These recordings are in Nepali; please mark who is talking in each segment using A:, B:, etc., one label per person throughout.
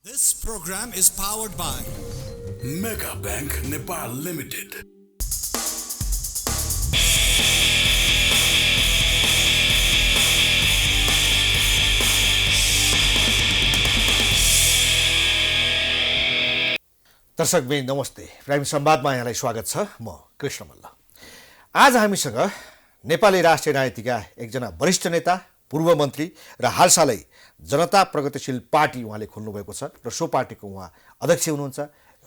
A: This program is powered by
B: Mega Bank Nepal Limited.
C: दर्शकबिन नमस्ते। प्राइम संवादमा यहाँलाई स्वागत छ। म कृष्ण मल्ल। आज हामीसँग नेपाली राष्ट्रिय राजनीतिका एकजना वरिष्ठ नेता, पूर्व मन्त्री र हालसालै जनता प्रगतिशील पार्टी उहाँले खोल्नुभएको छ र सो पार्टीको उहाँ अध्यक्ष हुनुहुन्छ,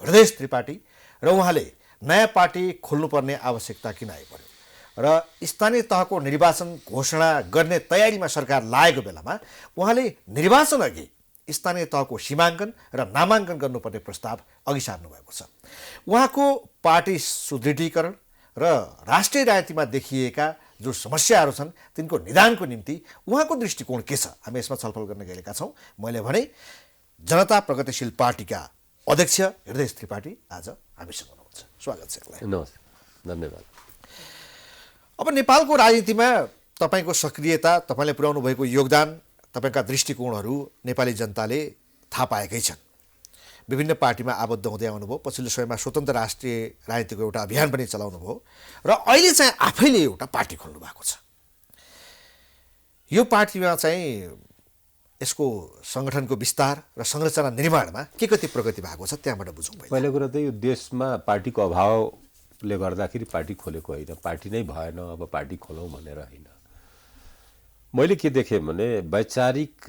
C: हृदयेश त्रिपाठी। र उहाँले नयाँ पार्टी खोल्नुपर्ने आवश्यकता किन आइपर्यो र स्थानीय तहको निर्वाचन घोषणा गर्ने तयारीमा सरकार लागेको बेलामा उहाँले निर्वाचन अघि स्थानीय तहको सीमाङ्कन र नामाङ्कन गर्नुपर्ने प्रस्ताव अघि सार्नु भएको छ। उहाँको पार्टी सुदृढीकरण र राष्ट्रिय राजनीतिमा देखिएका जो समस्याहरू छन् तिनको निदानको निम्ति उहाँको दृष्टिकोण के छ, हामी यसमा छलफल गर्न गएका छौँ। मैले भने जनता प्रगतिशील पार्टीका अध्यक्ष हृदयेश त्रिपाठी आज हामीसँग हुनुहुन्छ। स्वागत छ यहाँलाई।
D: नमस्ते, धन्यवाद।
C: अब नेपालको राजनीतिमा तपाईँको सक्रियता, तपाईँले पुर्याउनु भएको योगदान, तपाईँका दृष्टिकोणहरू नेपाली जनताले थाहा पाएकै छन्। विभिन्न पार्टीमा आबद्ध हुँदै आउनुभयो, पछिल्लो समयमा स्वतन्त्र राष्ट्रिय राजनीतिको एउटा अभियान पनि चलाउनु भयो र अहिले चाहिँ आफैले एउटा पार्टी खोल्नु भएको छ। यो पार्टीमा चाहिँ यसको सङ्गठनको विस्तार र संरचना निर्माणमा के कति प्रगति भएको छ त्यहाँबाट बुझौँ।
D: पहिलो कुरा त यो देशमा पार्टीको अभावले गर्दाखेरि पार्टी खोलेको होइन, पार्टी नै भएन, अब पार्टी खोलौँ भनेर होइन। मैले के देखेँ भने वैचारिक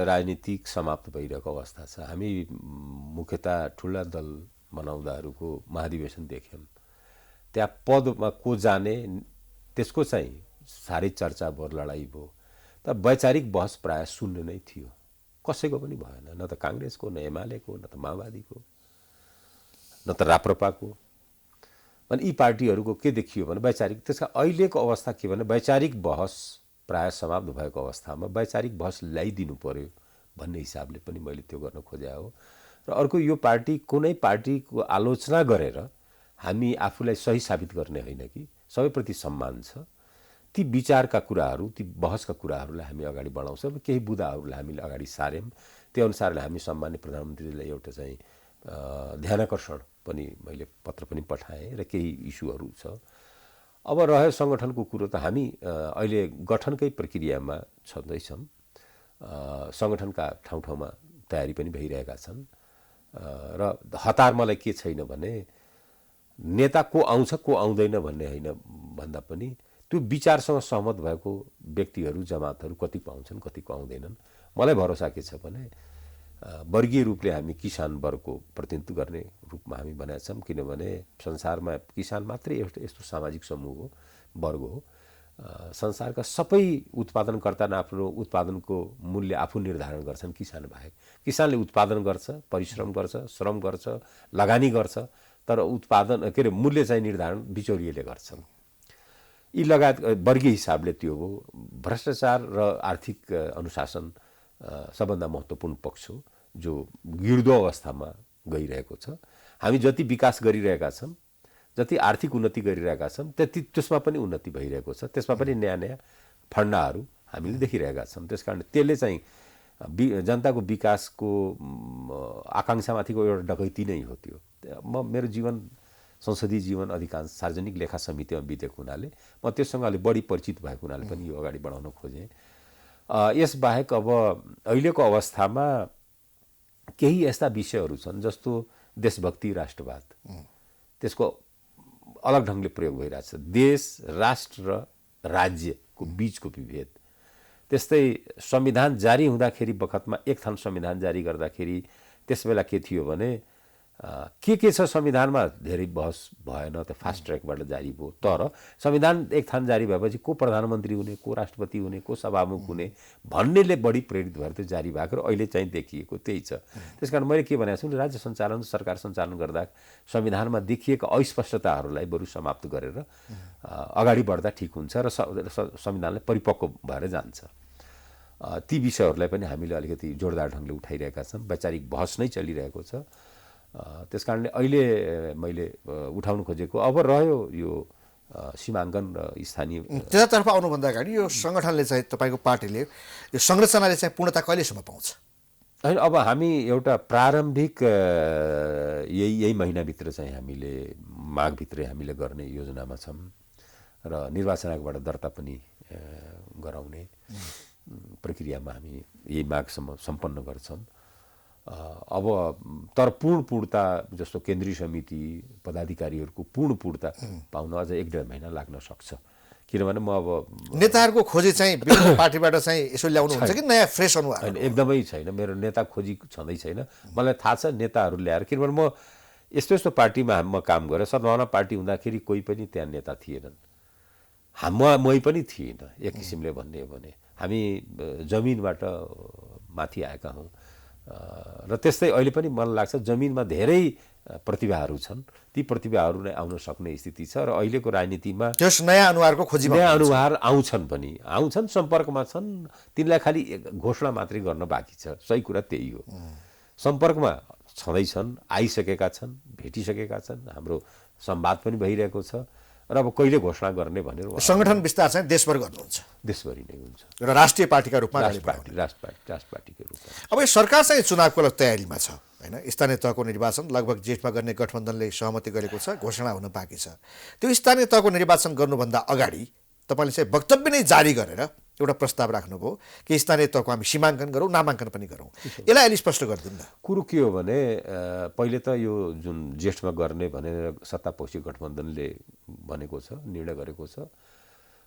D: राजनीतिक समाप्त भइरहेको अवस्था छ। हामी मुख्यतः ठुला दल बनाउँदाहरूको महाधिवेशन देख्यौँ। त्यहाँ पदमा को जाने त्यसको चाहिँ साह्रै चर्चा भयो, लडाइँ भयो। तर वैचारिक बहस प्रायः शून्य नै थियो, कसैको पनि भएन, न त काङ्ग्रेसको, न एमालेको, न त माओवादीको, न त राप्रपाको। अनि यी पार्टीहरूको के देखियो भने वैचारिक, त्यसका अहिलेको अवस्था के भने वैचारिक बहस प्राय समाप्त भएको अवस्थामा वैचारिक बहस ल्याइदिनु पर्यो भन्ने हिसाबले पनि मैले त्यो गर्न खोजे हो। र अर्को, यो पार्टी कुनै पार्टीको आलोचना गरेर हामी आफूलाई सही साबित गर्ने होइन कि सबैप्रति सम्मान छ। ती विचारका कुराहरू, ती बहसका कुराहरूलाई हामी अगाडि बढाउँछौँ। केही बुदाहरूलाई हामीले अगाडि सार्यौँ, त्यो अनुसारले हामी सम्मान्य प्रधानमन्त्रीलाई एउटा चाहिँ ध्यानाकर्षण पनि मैले पत्र पनि पठाएँ र केही इस्युहरू छ। अब रह्यो सङ्गठनको कुरो त हामी अहिले गठनकै प्रक्रियामा छँदैछौँ। सङ्गठनका ठाउँ ठाउँमा तयारी पनि भइरहेका छन् र हतार मलाई के छैन भने नेता को आउँछ को आउँदैन भन्ने होइन, भन्दा पनि त्यो विचारसँग सहमत भएको व्यक्तिहरू, जमातहरू कति पाउँछन् कतिको आउँदैनन्। मलाई भरोसा के छ भने वर्गीय रूपले हामी किसान वर्गको प्रतिनिधित्व गर्ने रूपमा हामी बनाएका छौँ। किनभने संसारमा किसान मात्रै यस्तो सामाजिक समूह हो, वर्ग हो। संसारका सबै उत्पादनकर्ता आफ्नो उत्पादनको मूल्य आफू निर्धारण गर्छन्, किसान बाहेक। किसानले उत्पादन गर्छ, परिश्रम गर्छ, श्रम गर्छ, लगानी गर्छ, तर उत्पादन के अरे मूल्य चाहिँ निर्धारण बिचौलिएले गर्छन्। यी लगायत वर्गीय हिसाबले त्यो हो। भ्रष्टाचार र आर्थिक अनुशासन सबभन्दा महत्त्वपूर्ण पक्ष हो जो गिर्दो अवस्थामा गइरहेको छ। हामी जति विकास गरिरहेका छौँ, जति आर्थिक उन्नति गरिरहेका छौँ, त्यति त्यसमा पनि उन्नति भइरहेको छ। त्यसमा पनि नयाँ नयाँ फन्डाहरू हामीले देखिरहेका छौँ। त्यसकारण त्यसले चाहिँ जनताको विकासको आकाङ्क्षामाथिको एउटा डकैती नै हो त्यो। मेरो जीवन, संसदीय जीवन अधिकांश सार्वजनिक लेखा समितिमा बितेको हुनाले म त्योसँग अलिक बढी परिचित भएको हुनाले पनि यो अगाडि बढाउन खोजेँ। यसबाहेक अब अहिलेको अवस्थामा केही यस्ता विषयहरू छन् जस्तो देशभक्ति, राष्ट्रवाद, त्यसको अलग ढङ्गले प्रयोग भइरहेछ। देश, राष्ट्र र राज्यको बिचको विभेद। त्यस्तै संविधान जारी हुँदाखेरि बखतमा एक थान संविधान जारी गर्दाखेरि त्यसबेला के थियो भने के छ संविधानमा धेरै बहस भएन, त्यो फास्ट ट्र्याकबाट जारी भयो। तर संविधान एक थान जारी भएपछि को प्रधानमन्त्री हुने, को राष्ट्रपति हुने, को सभामुख हुने भन्नेले बढी प्रेरित भएर त्यो जारी भएको र अहिले चाहिँ देखिएको त्यही छ। त्यसकारण मैले के भनेको छु भने राज्य सञ्चालन, सरकार सञ्चालन गर्दा संविधानमा देखिएका अस्पष्टताहरूलाई बरु समाप्त गरेर अगाडि बढ्दा ठिक हुन्छ र संविधानलाई परिपक्व भएर जान्छ। ती विषयहरूलाई पनि हामीले अलिकति जोरदार ढङ्गले उठाइरहेका छौँ। वैचारिक बहस नै चलिरहेको छ। त्यसकारणले अहिले मैले उठाउन खोजेको अब रह्यो यो सीमाङ्कन र स्थानीय।
C: त्यतातर्फ आउनुभन्दा अगाडि यो सङ्गठनले चाहिँ, तपाईँको पार्टीले यो संरचनाले चाहिँ पूर्णता कहिलेसम्म पाउँछ?
D: होइन अब हामी एउटा प्रारम्भिक यही महिनाभित्र चाहिँ हामीले माघभित्रै हामीले गर्ने योजनामा छौँ र निर्वाचन आयोगबाट दर्ता पनि गराउने प्रक्रियामा हामी यही माघसम्म सम्पन्न गर्छौँ। अब तर पूर्णता जस्तो केन्द्रीय समिति पदाधिकारीहरूको पूर्णता पाउन अझ 1-1.5 महिना लाग्न सक्छ। किनभने म अब
C: नेताहरूको खोजी चाहिँ विभिन्न पार्टीबाट चाहिँ यसो ल्याउनु हुन्छ कि नयाँ फ्रेस अनुहार?
D: होइन, एकदमै छैन, मेरो नेता खोजी छँदै छैन। मलाई थाहा छ नेताहरू ल्याएर, किनभने म यस्तो पार्टीमा म काम गरेँ। सद्भावना पार्टी हुँदाखेरि कोही पनि त्यहाँ नेता थिएनन्, मै पनि थिइनँ। एक किसिमले भन्ने हो भने हामी जमिनबाट माथि आएका हौँ र त्यस्तै अहिले पनि मलाई लाग्छ जमिनमा धेरै प्रतिभाहरू छन्। ती प्रतिभाहरू नै आउन सक्ने स्थिति छ र अहिलेको राजनीतिमा
C: त्यस नयाँ अनुहारको खोजीमा
D: नयाँ अनुहार आउँछन्, सम्पर्कमा छन्, तिनलाई खालि घोषणा मात्रै गर्न बाँकी छ। सही कुरा त्यही हो। सम्पर्कमा छँदैछन्, आइसकेका छन्, भेटिसकेका छन्, हाम्रो संवाद पनि भइरहेको छ र अब कहिले घोषणा गर्ने भनेर
C: संगठन विस्तार चाहिँ देशभर गर्नुहुन्छ?
D: देशभरि नै हुन्छ
C: र राष्ट्रिय पार्टीका रूपमा
D: राष्ट्र पार्टीको रूपमा।
C: अब यो सरकार चाहिँ चुनावको तयारीमा छ होइन? स्थानीय तहको निर्वाचन लगभग जेठमा गर्ने गठबन्धनले सहमति गरेको छ, घोषणा हुन बाँकी छ। त्यो स्थानीय तहको निर्वाचन गर्नुभन्दा अगाडि तपाईँले चाहिँ वक्तव्य नै जारी गरेर एउटा प्रस्ताव राख्नुभयो कि स्थानीय तहको हामी सीमाङ्कन गरौँ, नामाङ्कन पनि गरौँ। यसलाई अलि स्पष्ट गरिदिनु न।
D: कुरो के हो भने पहिले त यो जुन जेठमा गर्ने भनेर सत्तापक्षी गठबन्धनले भनेको छ, निर्णय गरेको छ,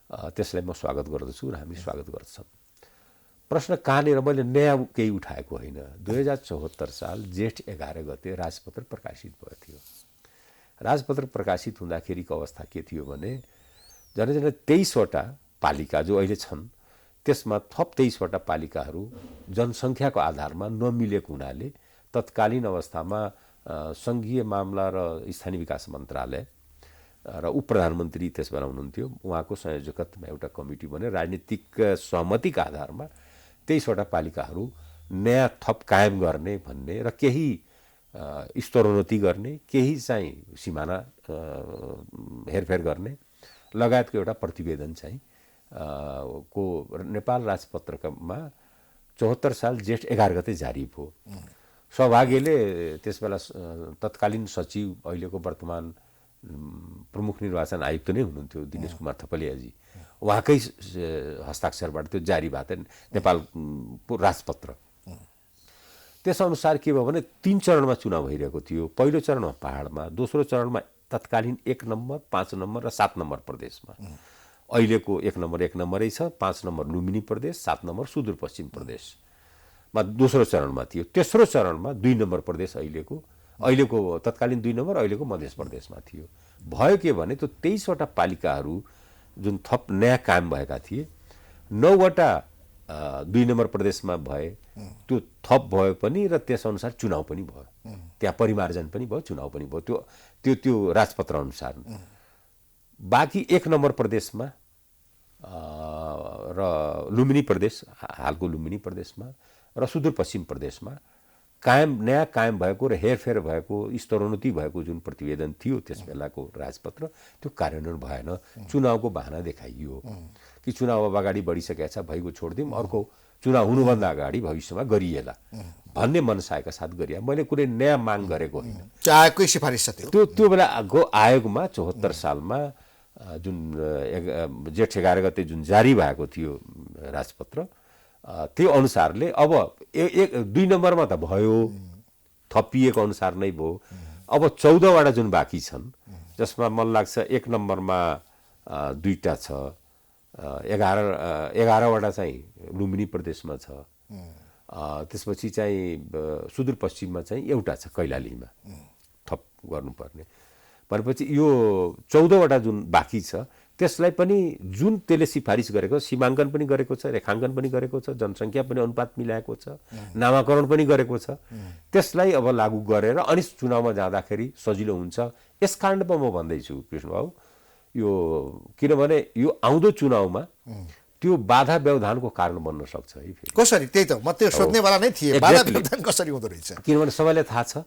D: त्यसलाई म स्वागत गर्दछु र हामी स्वागत गर्छौँ। प्रश्न कहाँनिर मैले नयाँ केही उठाएको होइन। 2074 साल जेठ 11 गते राजपत्र प्रकाशित भएको थियो। राजपत्र प्रकाशित हुँदाखेरिको अवस्था के थियो भने झन्डै 23वटा पालिका जो अहिले छन् त्यसमा थप 23वटा पालिकाहरू जनसङ्ख्याको आधारमा नमिलेको हुनाले तत्कालीन अवस्थामा सङ्घीय मामला र स्थानीय विकास मन्त्रालय र उप प्रधानमन्त्री त्यसबेला हुनुहुन्थ्यो, उहाँको संयोजकत्वमा एउटा कमिटी बन्यो। राजनीतिक सहमतिका आधारमा 23वटा पालिकाहरू नयाँ थप कायम गर्ने भन्ने र केही स्तरोन्नति गर्ने, केही चाहिँ सिमाना हेरफेर गर्ने लगायतको एउटा प्रतिवेदन चाहिँ को नेपाल राजपत्रमा 74 साल जेठ 11 गते जारी भयो। सौभाग्यले त्यसबेला तत्कालीन सचिव अहिलेको वर्तमान प्रमुख निर्वाचन आयुक्त नै हुनुहुन्थ्यो दिनेश कुमार थपलियाजी, उहाँकै हस्ताक्षरबाट त्यो जारी भएको थियो नेपाल राजपत्र। त्यसअनुसार के भयो भने 3 चरणमा चुनाव भइरहेको थियो। पहिलो चरणमा पहाडमा, दोस्रो चरणमा तत्कालीन 1 नम्बर, 5 नम्बर र 7 नम्बर प्रदेशमा। अहिलेको 1 नम्बरै छ, 5 नम्बर लुम्बिनी प्रदेश, 7 नम्बर सुदूरपश्चिम प्रदेशमा दोस्रो चरणमा थियो। तेस्रो चरणमा 2 नम्बर प्रदेश अहिलेको तत्कालीन 2 नम्बर अहिलेको मध्य प्रदेशमा थियो। भयो के भने त्यो 23वटा पालिकाहरू जुन थप नयाँ कायम भएका थिए, 9वटा 2 नम्बर प्रदेशमा भए, त्यो थप भयो पनि र त्यसअनुसार चुनाव पनि भयो, त्यहाँ परिमार्जन पनि भयो, चुनाव पनि भयो त्यो राजपत्र अनुसार। बाँकी 1 नम्बर प्रदेशमा र लुम्बिनी प्रदेश, हालको लुम्बिनी प्रदेशमा र सुदूरपश्चिम प्रदेशमा नयाँ कायम भएको र हेरफेर भएको, स्तरोन्नति भएको जुन प्रतिवेदन थियो त्यसबेलाको राजपत्र, त्यो कार्यान्वयन भएन। चुनावको बहाना देखाइयो कि चुनाव अब अगाडि बढिसकेको छ, भइगयो छोडिदिउँ, अर्को चुनाव हुनुभन्दा अगाडि भविष्यमा गरिएला भन्ने मनसायका साथ गरिए। मैले कुनै नयाँ माग गरेको होइन।
C: आयोगकै सिफारिस छ
D: त्यो बेलाको आयोगमा 74 सालमा जुन जेठ 11 गते जुन जारी भएको थियो राजपत्र, त्यो अनुसारले अब 2 नम्बरमा त भयो, थपिएको अनुसार नै भयो। अब 14वटा जुन बाँकी छन्, जसमा मलाई लाग्छ 1 नम्बरमा 2टा छ, 11वटा चाहिँ लुम्बिनी प्रदेशमा छ, त्यसपछि चाहिँ सुदूरपश्चिममा चाहिँ एउटा छ कैलालीमा थप गर्नुपर्ने। भनेपछि यो 14वटा जुन बाँकी छ त्यसलाई पनि जुन त्यसले सिफारिस गरेको, सीमाङ्कन पनि गरेको छ, रेखाङ्कन पनि गरेको छ, जनसङ्ख्या पनि अनुपात मिलाएको छ, नामाकरण पनि गरेको छ, त्यसलाई अब लागू गरेर अनि चुनावमा जाँदाखेरि सजिलो हुन्छ। यस कारण म भन्दैछु कृष्णबाबु, यो किनभने यो आउँदो चुनावमा त्यो बाधा व्यवधानको कारण बन्न सक्छ है।
C: कसरी? त्यही त म त्यो सोध्नेवाला नै थिएँ, बाधा व्यवधान कसरी हुँदो रहेछ?
D: किनभने सबैलाई थाहा छ,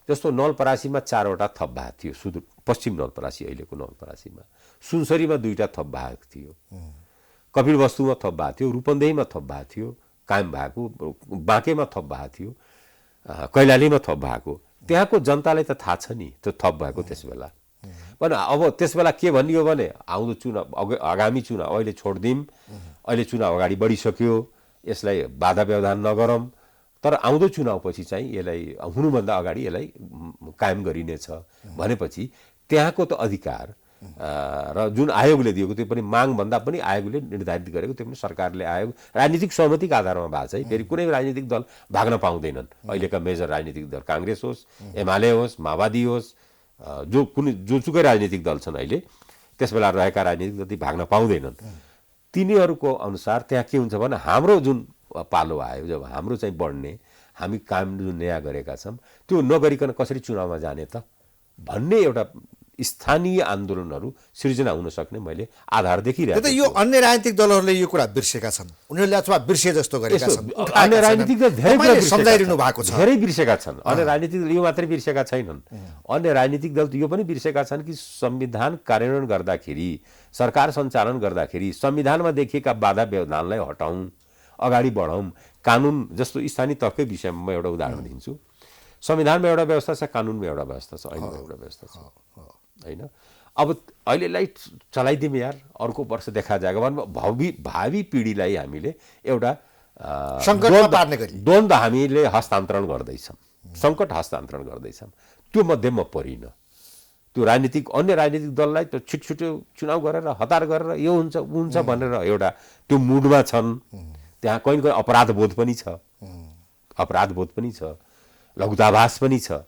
D: जस्तो नवलपरासीमा 4वटा थप भएको थियो, सुदूरपश्चिम नवलपरासी, अहिलेको नवलपरासीमा। सुनसरीमा 2टा थप भएको थियो, कपिलवस्तुमा थप भएको थियो, रूपन्देहीमा थप भएको थियो, कायम भएको, बाँकेमा थप भएको थियो, कैलालीमा थप भएको, त्यहाँको जनतालाई त थाहा छ नि त्यो थप भएको त्यस बेला। भने अब त्यस बेला के भनियो भने आउँदो चुनाव आगामी चुनाव अहिले छोडिदिउँ, अहिले चुनाव अगाडि बढिसक्यो, यसलाई बाधा व्यवधान नगरौँ, तर आउँदो चुनावपछि चाहिँ यसलाई हुनुभन्दा अगाडि यसलाई कायम गरिनेछ भनेपछि त्यहाँको त अधिकार र जुन आयोगले दिएको त्यो पनि मागभन्दा पनि आयोगले निर्धारित गरेको, त्यो पनि सरकारले आयोग राजनीतिक सहमतिको आधारमा भएको छ है। फेरि कुनै राजनीतिक दल भाग्न पाउँदैनन्। अहिलेका मेजर राजनीतिक दल काङ्ग्रेस होस्, एमाले होस्, माओवादी होस्, जोसुकै राजनीतिक दल छन् अहिले, त्यसबेला रहेका राजनीतिक दल भाग्न पाउँदैनन्। तिनीहरूको अनुसार त्यहाँ के हुन्छ भने हाम्रो जुन पालो आयो, जब हाम्रो चाहिँ बढ्ने, हामी काम जुन नयाँ गरेका छौँ त्यो नगरिकन कसरी चुनावमा जाने त भन्ने एउटा स्थानीय आन्दोलनहरू सृजना हुन सक्ने मैले आधार देखिरहेको छु।
C: यो अन्य राजनीतिक दलहरूले यो कुरा बिर्सेका छन्, उनीहरूले अथवा बिर्से जस्तो गरेका छन्।
D: अन्य राजनीतिक दल धेरै
C: सम्झाइरहनु भएको छ,
D: धेरै बिर्सेका छन्। अन्य राजनीतिक दल यो मात्रै बिर्सेका छैनन्, अन्य राजनीतिक दल यो पनि बिर्सेका छन् कि संविधान कार्यान्वयन गर्दाखेरि, सरकार सञ्चालन गर्दाखेरि संविधानमा देखिएका बाधा व्यवधानलाई हटाउँ, अगाडि बढाउँ। कानुन जस्तो स्थानीय तहकै विषयमा म एउटा उदाहरण दिन्छु। संविधानमा एउटा व्यवस्था छ, कानुनमा एउटा व्यवस्था छ, ऐनमा एउटा व्यवस्था छ हैन। अब अहिलेलाई चलाइदिउँ यार, अर्को वर्ष देखा जाएगा भने भावी पिँढीलाई हामीले एउटा
C: सङ्कटमा पार्ने गरी
D: द्वन्द्व हामीले हस्तान्तरण गर्दैछौँ, सङ्कट हस्तान्तरण गर्दैछौँ। त्यो मध्येमा परिन त्यो राजनीतिक अन्य राजनीतिक दललाई त छिटछिटो चुनाव गरेर हतार गरेर यो हुन्छ हुन्छ भनेर एउटा त्यो मुडमा छन्। त्यहाँ कहीँ कहीँ अपराधबोध पनि छ, अपराधबोध पनि छ, लघुताभास पनि छ।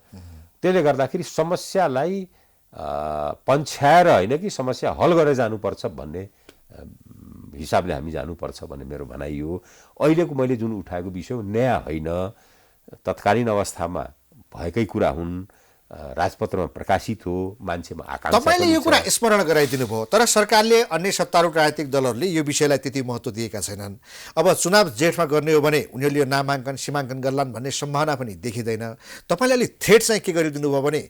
D: त्यसले गर्दाखेरि समस्यालाई पन्छ्याएर होइन कि समस्या हल गरेर जानुपर्छ भन्ने हिसाबले हामी जानुपर्छ भन्ने मेरो भनाइ हो। अहिलेको मैले जुन उठाएको विषय नयाँ होइन, तत्कालीन अवस्थामा भएकै कुरा हुन्, राजपत्रमा प्रकाशित हो, मान्छेमा आकांक्षा।
C: तपाईले यो कुरा स्मरण गराइदिनु भयो, तर सरकारले अन्य सत्तारूढ राजनीतिक दलहरूले यो विषयलाई त्यति महत्त्व दिएका छैनन्। अब चुनाव जेठमा गर्ने हो भने उनीहरूले यो नामाङ्कन सीमाङ्कन गर्लान् भन्ने सम्भावना पनि देखिँदैन। तपाईँले अलिक थ्रेट चाहिँ के गरिदिनु भयो भने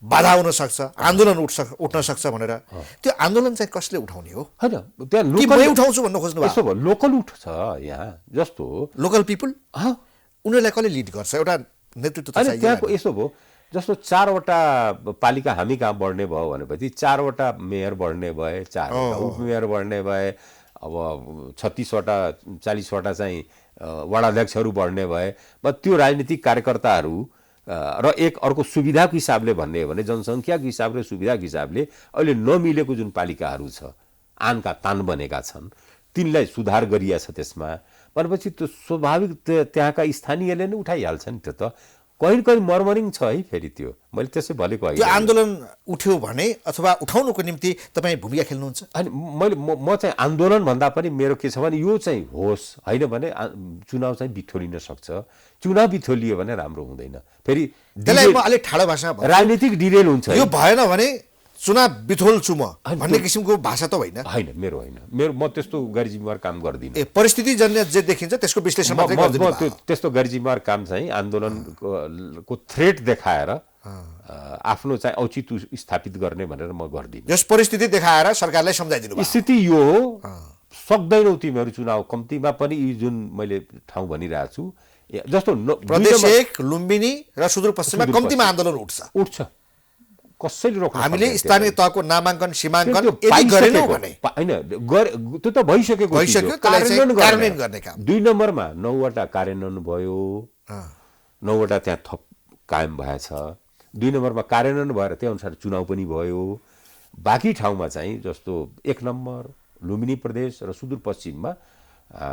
C: बाधा हुन सक्छ, आन्दोलन उठ्न सक्छ भनेर। त्यो आन्दोलन चाहिँ कसले उठाउने हो?
D: होइन, त्यहाँ
C: मै उठाउँछु भन्न खोज्नु
D: यसो भयो, लोकल उठ्छ यहाँ जस्तो
C: लोकल पिपुल उनीहरूलाई कसले लिड गर्छ? एउटा नेतृत्व
D: चाहियो। त्यहाँको यसो भयो जस्तो 4वटा पालिका हामी कहाँ बढ्ने भयो भनेपछि 4वटा मेयर बढ्ने भए, 4वटा उपमेयर बढ्ने भए, अब 36वटा 40वटा चाहिँ वडाध्यक्षहरू बढ्ने भए, त्यो राजनीतिक कार्यकर्ताहरू र एक अर्को सुविधाको हिसाबले भन्ने हो भने जनसङ्ख्याको हिसाबले सुविधाको हिसाबले अहिले नमिलेको जुन पालिकाहरू छ, आनका तान बनेका छन्, तिनलाई सुधार गरिया छ त्यसमा भनेपछि त्यो स्वाभाविक त्यहाँका स्थानीयले नै उठाइहाल्छ नि। त्यो त कहीँ कहीँ मर्मरिङ छ है। फेरि त्यो मैले त्यसै भनेको होइन।
C: त्यो आन्दोलन उठ्यो भने अथवा उठाउनुको निम्ति तपाईँ भूमिका खेल्नुहुन्छ?
D: अनि म चाहिँ आन्दोलन भन्दा पनि मेरो के छ भने यो चाहिँ होस्, होइन भने चुनाव चाहिँ बिथोलिन सक्छ। चुनाव बिथोलियो भने राम्रो हुँदैन। फेरि
C: त्यसलाई म अलिक ठाडो भाषामा
D: राजनीतिक डिरेल हुन्छ।
C: यो भएन भने चुनाव बिथोल्छु म भन्ने किसिमको भाषा त होइन।
D: होइन, मेरो होइन, म त्यस्तो गैरजिम्मेवार काम गर्दिनँ।
C: परिस्थिति जन्य जे देखिन्छ त्यसको विश्लेषण मात्रै गर्दिनु।
D: त्यस्तो गैरजिम्मेवार काम चाहिँ आन्दोलनको थ्रेट देखाएर आफ्नो चाहिँ औचित्य स्थापित गर्ने भनेर म गर्दिनँ।
C: यस परिस्थिति देखाएर सरकारलाई सम्झाइदिनु।
D: स्थिति यो हो, सक्दैनौ तिमीहरू चुनाव, कम्तीमा पनि यी जुन मैले ठाउँ भनिरहेको छु जस्तो
C: प्रदेश 1 लुम्बिनी र सुदूरपश्चिममा कम्तीमा आन्दोलन उठ्छ।
D: कसैले रोक्न
C: हामीले स्थानीय तहको नामाङ्कन सीमाङ्कन यदि गरेनौँ भने
D: होइन, त्यो त भइसक्यो,
C: कार्यान्वयन गर्ने काम।
D: 2 नम्बरमा 9वटा कार्यान्वयन भयो, 9वटा त्यहाँ थप कायम भएछ। 2 नम्बरमा कार्यान्वयन भएर त्यही अनुसार चुनाव पनि भयो। बाँकी ठाउँमा चाहिँ जस्तो 1 नम्बर लुम्बिनी प्रदेश र सुदूरपश्चिममा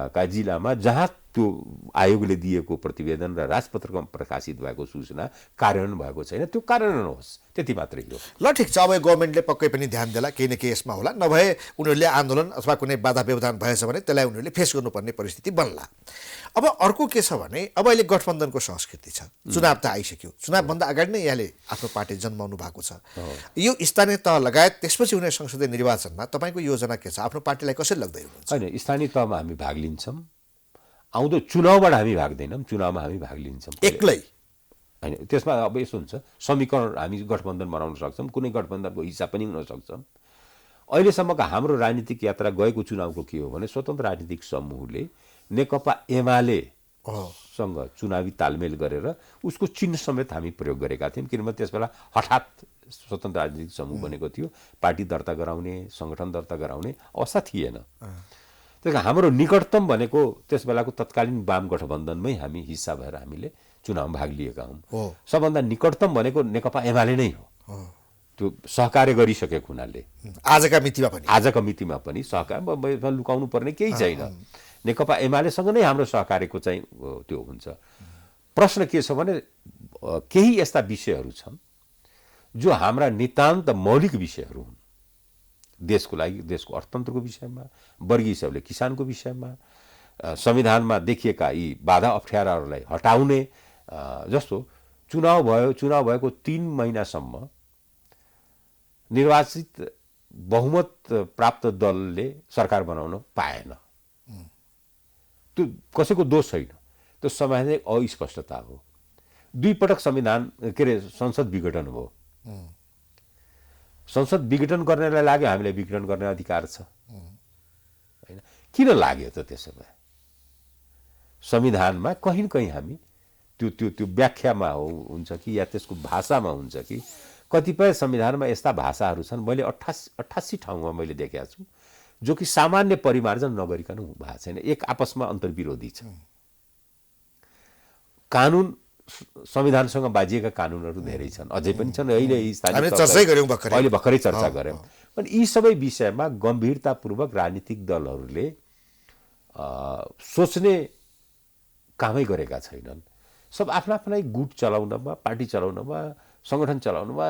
D: का जिल्लामा जहाँ त्यो आयोगले दिएको प्रतिवेदन र राजपत्रमा प्रकाशित भएको सूचना कार्यान्वयन भएको छैन, त्यो कार्यान्वयन होस्, त्यति मात्रै हो।
C: ल ठिक छ, अब गभर्मेन्टले पक्कै पनि ध्यान देला, केही न केही यसमा होला। नभए उनीहरूले आन्दोलन अथवा कुनै बाधा व्यवधान भएछ भने त्यसलाई उनीहरूले फेस गर्नुपर्ने परिस्थिति बन्ला। अब अर्को के छ भने अब अहिले गठबन्धनको संस्कृति छ, चुनाव त आइसक्यो, चुनावभन्दा अगाडि नै यहाँले आफ्नो पार्टी जन्माउनु भएको छ। यो स्थानीय तह लगायत त्यसपछि हुने संसदीय निर्वाचनमा तपाईँको योजना के छ? आफ्नो पार्टीलाई कसरी लग्दै हुनुहुन्छ?
D: होइन, स्थानीय तहमा हामी भाग लिन्छौँ, आउँदो चुनावबाट हामी भाग्दैनौँ, चुनावमा हामी भाग लिन्छौँ
C: एक्लै।
D: होइन, त्यसमा अब यसो हुन्छ, समीकरण हामी गठबन्धन बनाउन सक्छौँ, कुनै गठबन्धनको हिस्सा पनि हुन सक्छौँ। अहिलेसम्मको हाम्रो राजनीतिक यात्रा गएको चुनावको के हो भने स्वतन्त्र राजनीतिक समूहले नेकपा एमाले
C: हो
D: सँग चुनावी तालमेल गरेर उसको चिन्ह समेत हामी प्रयोग गरेका थियौँ किनभने त्यसबेला हठात स्वतन्त्र राजनीतिक समूह बनेको थियो पार्टी दर्ता गराउने सङ्गठन दर्ता गराउने अवस्था थिएन त्यस कारण हाम्रो निकटतम भनेको त्यस बेलाको तत्कालीन वाम गठबन्धनमै हामी हिस्सा भएर हामीले चुनावमा भाग लिएका हौँ सबभन्दा निकटतम भनेको नेकपा एमाले नै हो त्यो सहकार्य गरिसकेको हुनाले आजका मितिमा पनि सहकार्य लुकाउनु पर्ने केही छैन नेकपा एमालेसँग नै हाम्रो सहकार्यको चाहिँ त्यो हुन्छ प्रश्न के छ भने केही यस्ता विषयहरू छन् जो हाम्रा नितान्त मौलिक विषयहरू हुन् देशको लागि देशको अर्थतन्त्रको विषयमा वर्गीय हिसाबले किसानको विषयमा संविधानमा देखिएका यी बाधा अप्ठ्याराहरूलाई हटाउने जस्तो चुनाव भएको 3 महिनासम्म निर्वाचित बहुमत प्राप्त दलले सरकार बनाउन पाएन त्यो कसैको दोष छैन त्यो संवैधानिक अस्पष्टता हो 2 पटक संविधान के अरे संसद विघटन हो संसद विघटन गर्नेलाई लाग्यो हामीले विघटन गर्ने अधिकार छ हैन किन लाग्यो त त्यसो भए संविधानमा कहीँ न कहीँ हामी त्यो व्याख्यामा हुन्छ कि या त्यसको भाषामा हुन्छ कि कतिपय संविधानमा यस्ता भाषाहरू छन् मैले 88 ठाउँमा मैले देखेका छु जो कि सामान्य परिमार्जन नगरिकन भएको छैन एक आपसमा अन्तर्विरोधी छ कानुन संविधानसँग बाजिएका कानुनहरू धेरै छन् अझै पनि छन् अहिले अहिले भर्खरै चर्चा गऱ्यौँ पनि यी सबै विषयमा गम्भीरतापूर्वक राजनीतिक दलहरूले सोच्ने कामै गरेका छैनन् सब आफ्नै गुट चलाउनमा पार्टी चलाउनमा सङ्गठन चलाउनमा